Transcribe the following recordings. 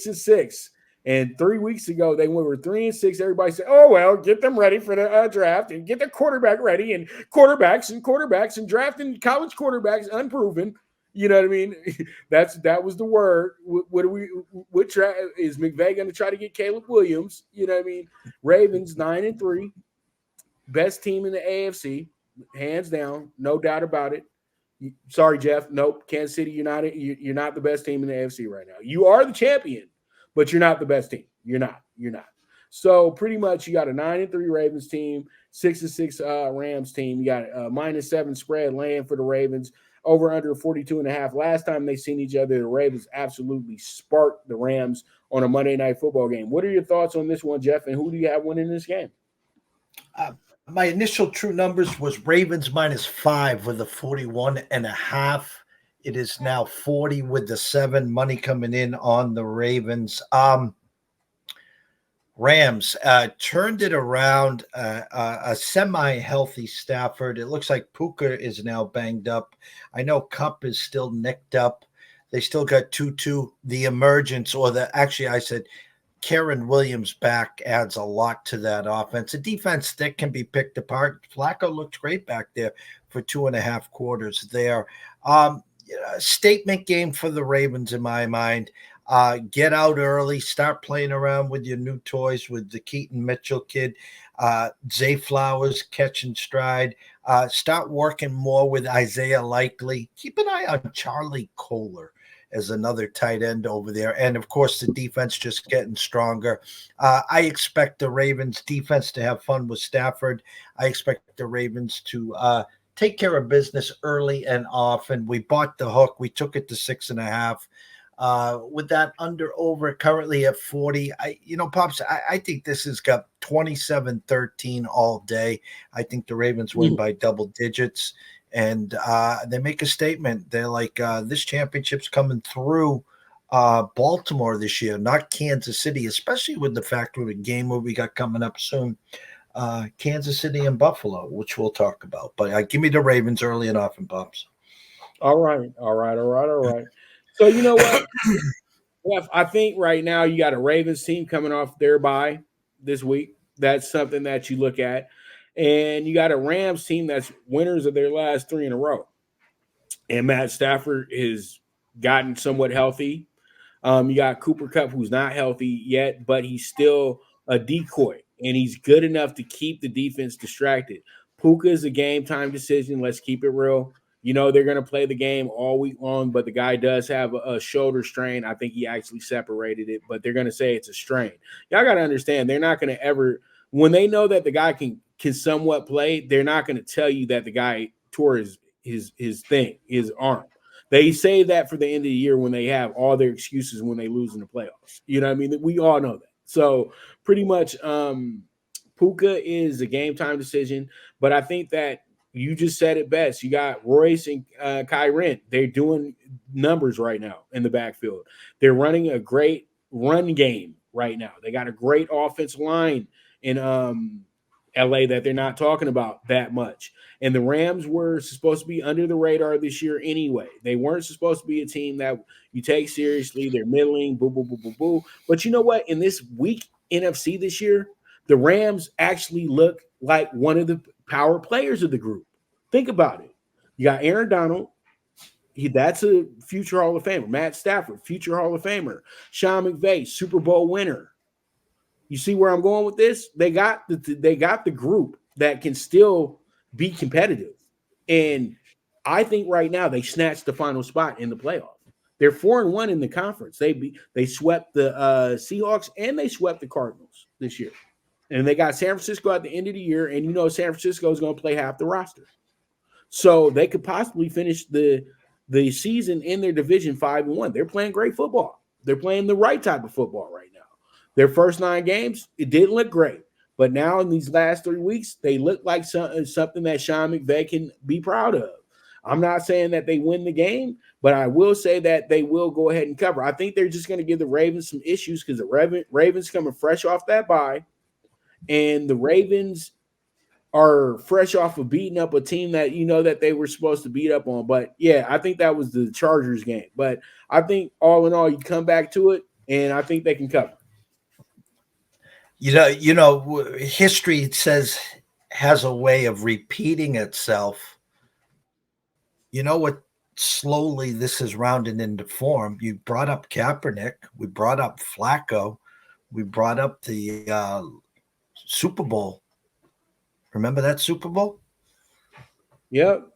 and 6. And 3 weeks ago, they were 3-6. Everybody said, "Oh well, get them ready for the draft and get the quarterback ready and quarterbacks and drafting college quarterbacks unproven." You know what I mean? That was the word. What do we? What is McVay going to try to get Caleb Williams? You know what I mean? Ravens 9-3, best team in the AFC, hands down, no doubt about it. Sorry, Jeff. Nope. Kansas City, you're not the best team in the AFC right now. You are the champion, but you're not the best team. You're not. You're not. So pretty much you got a 9-3 Ravens team, 6-6 Rams team. You got a -7 spread laying for the Ravens, over under 42.5. Last time they seen each other, the Ravens absolutely sparked the Rams on a Monday Night Football game. What are your thoughts on this one, Jeff? And who do you have winning this game? My initial true numbers was Ravens -5 with a 41.5. It is now 40 with the 7. Money coming in on the Ravens. Rams turned it around. A semi-healthy Stafford. It looks like Puka is now banged up. I know Kupp is still nicked up. They still got Tutu. The emergence, I said Karen Williams back adds a lot to that offense. A defense that can be picked apart. Flacco looked great back there for 2.5 quarters there. Statement game for the Ravens in my mind. Get out early, start playing around with your new toys with the Keaton Mitchell kid, Zay Flowers catching stride. Start working more with Isaiah Likely. Keep an eye on Charlie Kohler as another tight end over there. And, of course, the defense just getting stronger. I expect the Ravens defense to have fun with Stafford. I expect the Ravens to take care of business early and often. We bought the hook. We took it to 6.5. With that under over currently at 40, Pops, I think this has got 27-13 all day. I think the Ravens win by double digits. And they make a statement. They're like, this championship's coming through Baltimore this year, not Kansas City, especially with the fact of a game where we got coming up soon, Kansas City and Buffalo, which we'll talk about. But give me the Ravens early and often, Pops. All right. So you know what? Jeff, I think right now you got a Ravens team coming off their bye this week. That's something that you look at. And you got a Rams team that's winners of their last 3 in a row. And Matt Stafford has gotten somewhat healthy. You got Cooper Kupp, who's not healthy yet, but he's still a decoy, and he's good enough to keep the defense distracted. Puka is a game-time decision. Let's keep it real. You know they're going to play the game all week long, but the guy does have a shoulder strain. I think he actually separated it, but they're going to say it's a strain. Y'all got to understand, they're not going to ever – when they know that the guy can somewhat play, they're not going to tell you that the guy tore his arm. They say that for the end of the year when they have all their excuses when they lose in the playoffs. You know what I mean? We all know that. So pretty much Puka is a game-time decision, but I think that you just said it best. You got Royce and Kyren. They're doing numbers right now in the backfield. They're running a great run game right now. They got a great offensive line in LA that they're not talking about that much. And the Rams were supposed to be under the radar this year anyway. They weren't supposed to be a team that you take seriously. They're middling, boo, boo, boo, boo, boo. But you know what? In this weak NFC this year, the Rams actually look like one of the power players of the group. Think about it. You got Aaron Donald. That's a future Hall of Famer. Matt Stafford, future Hall of Famer. Sean McVay, Super Bowl winner. You see where I'm going with this? They got the group that can still be competitive. And I think right now they snatched the final spot in the playoff. They're 4-1 in the conference. They swept the Seahawks and they swept the Cardinals this year. And they got San Francisco at the end of the year, and you know San Francisco is going to play half the roster. So they could possibly finish the season in their division 5-1. They're playing great football. They're playing the right type of football right now. Their first 9 games, it didn't look great. But now in these last 3 weeks, they look like something that Sean McVay can be proud of. I'm not saying that they win the game, but I will say that they will go ahead and cover. I think they're just going to give the Ravens some issues because the Ravens coming fresh off that bye, and the Ravens are fresh off of beating up a team that you know that they were supposed to beat up on. But, yeah, I think that was the Chargers game. But I think all in all, you come back to it, and I think they can cover. History says has a way of repeating itself. You know what? Slowly, this is rounding into form. You brought up Kaepernick. We brought up Flacco. We brought up the Super Bowl. Remember that Super Bowl? Yep,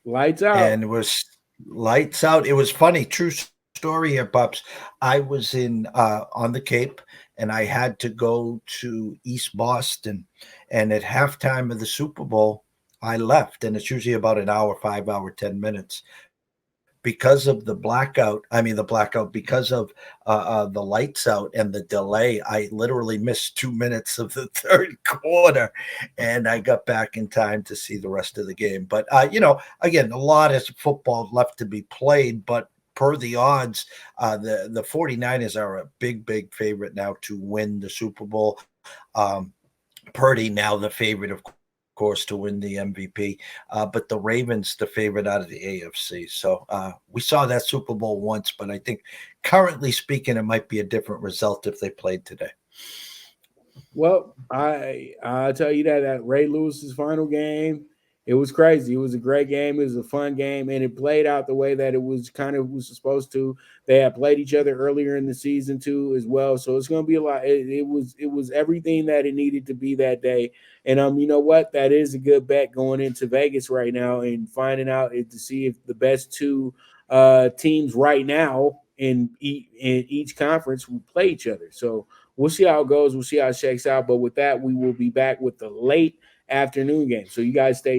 lights And out. it was lights out. It was funny. True story here, Pops. I was on the Cape, and I had to go to East Boston, and at halftime of the Super Bowl, I left, and it's usually about an hour, 5 hour, 10 minutes because of the blackout. I mean, the blackout because of the lights out and the delay. I literally missed 2 minutes of the third quarter, and I got back in time to see the rest of the game. But again, a lot of football left to be played, but per the odds, the 49ers are a big favorite now to win the Super Bowl. Purdy now the favorite, of course, to win the MVP, but the Ravens the favorite out of the AFC. So we saw that Super Bowl once, but I think currently speaking, it might be a different result if they played today. Well, I tell you that Ray Lewis's final game, it was crazy. It was a great game. It was a fun game, and it played out the way that it was kind of was supposed to. They had played each other earlier in the season too, as well. So it's going to be a lot. It was everything that it needed to be that day. And you know what? That is a good bet going into Vegas right now and finding out to see if the best two teams right now in each conference will play each other. So we'll see how it goes. We'll see how it shakes out. But with that, we will be back with the late afternoon game. So you guys stay